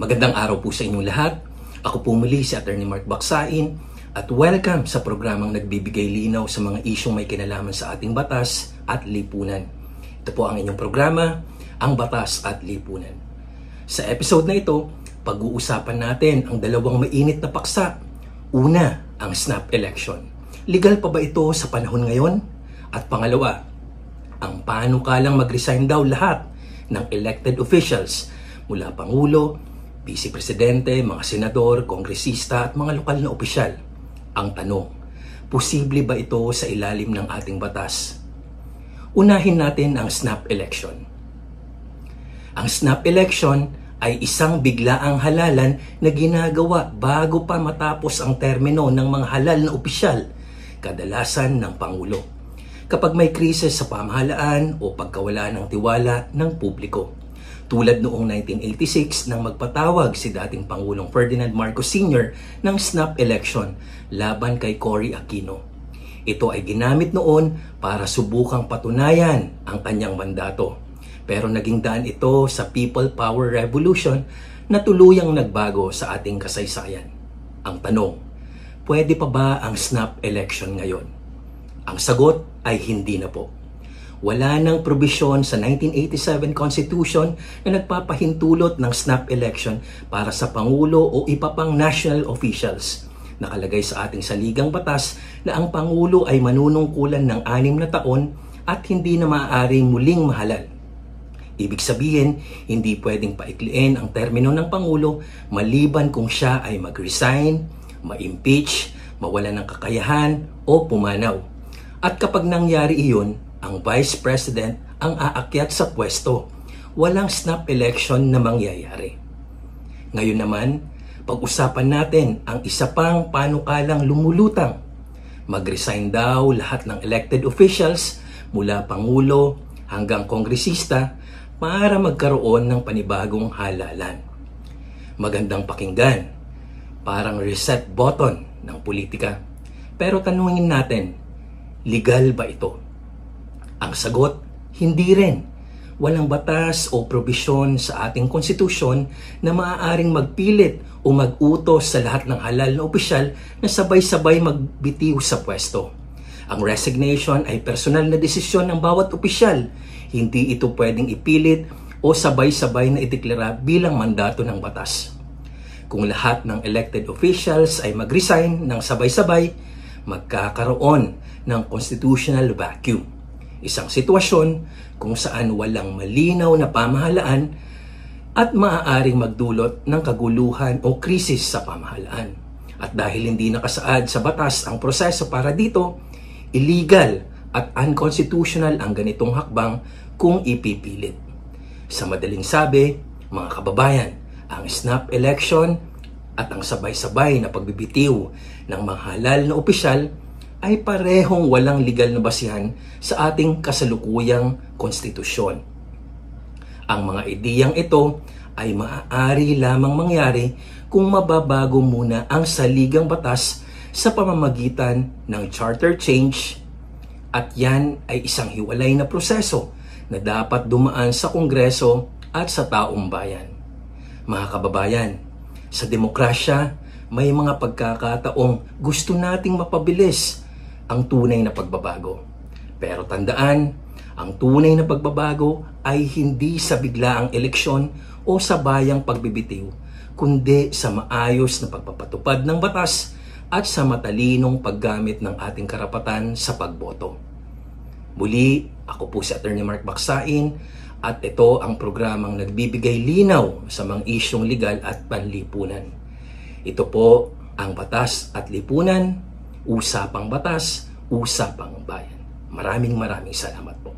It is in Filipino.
Magandang araw po sa inyong lahat. Ako po muli si Attorney Mark Baksain at welcome sa programang nagbibigay linaw sa mga isyong may kinalaman sa ating batas at lipunan. Ito po ang inyong programa, ang Batas at Lipunan. Sa episode na ito, pag-uusapan natin ang dalawang mainit na paksa. Una, ang snap election. Legal pa ba ito sa panahon ngayon? At pangalawa, ang panukalang mag-resign daw lahat ng elected officials mula Pangulo, Vice Presidente, mga senador, kongresista at mga lokal na opisyal. Ang tanong, posible ba ito sa ilalim ng ating batas? Unahin natin ang snap election. Ang snap election ay isang biglaang halalan na ginagawa bago pa matapos ang termino ng mga halal na opisyal, kadalasan ng Pangulo, kapag may krisis sa pamahalaan o pagkawala ng tiwala ng publiko. Tulad noong 1986 nang magpatawag si dating Pangulong Ferdinand Marcos Sr. ng snap election laban kay Cory Aquino. Ito ay ginamit noon para subukang patunayan ang kanyang mandato. Pero naging daan ito sa People Power Revolution na tuluyang nagbago sa ating kasaysayan. Ang tanong, pwede pa ba ang snap election ngayon? Ang sagot ay hindi na po. Wala nang probisyon sa 1987 Constitution na nagpapahintulot ng snap election para sa Pangulo o iba pang national officials. Nakalagay sa ating saligang batas na ang Pangulo ay manunungkulan ng 6 na taon at hindi na maaaring muling mahalal. Ibig sabihin, hindi pwedeng paikliin ang termino ng Pangulo maliban kung siya ay mag-resign, ma-impeach, mawalan ng kakayahan o pumanaw. At kapag nangyari iyon, ang Vice President ang aakyat sa pwesto. Walang snap election na mangyayari. Ngayon naman, pag-usapan natin ang isa pang panukalang lumulutang. Mag-resign daw lahat ng elected officials mula Pangulo hanggang kongresista para magkaroon ng panibagong halalan. Magandang pakinggan, parang reset button ng politika. Pero tanungin natin, legal ba ito? Ang sagot, hindi rin. Walang batas o probisyon sa ating konstitusyon na maaaring magpilit o mag-utos sa lahat ng halal na opisyal na sabay-sabay magbitiw sa pwesto. Ang resignation ay personal na desisyon ng bawat opisyal. Hindi ito pwedeng ipilit o sabay-sabay na ideklara bilang mandato ng batas. Kung lahat ng elected officials ay mag-resign ng sabay-sabay, magkakaroon ng constitutional vacuum. Isang sitwasyon kung saan walang malinaw na pamahalaan at maaaring magdulot ng kaguluhan o krisis sa pamahalaan. At dahil hindi nakasaad sa batas ang proseso para dito, illegal at unconstitutional ang ganitong hakbang kung ipipilit. Sa madaling sabi, mga kababayan, ang snap election at ang sabay-sabay na pagbibitiw ng mga halal na opisyal ay parehong walang legal na basihan sa ating kasalukuyang konstitusyon. Ang mga ideyang ito ay maaari lamang mangyari kung mababago muna ang saligang batas sa pamamagitan ng charter change, at yan ay isang hiwalay na proseso na dapat dumaan sa Kongreso at sa taong bayan. Mga kababayan, sa demokrasya, may mga pagkakataong gusto nating mapabilis ang tunay na pagbabago. Pero tandaan, ang tunay na pagbabago ay hindi sa biglaang eleksyon o sa bayang pagbibitiw, kundi sa maayos na pagpapatupad ng batas at sa matalinong paggamit ng ating karapatan sa pagboto. Muli, ako po si Attorney Mark Baksain at ito ang programang nagbibigay linaw sa mga isyong legal at panlipunan. Ito po ang Batas at Lipunan, Usapang Batas, Usapang Bayan. Maraming salamat po.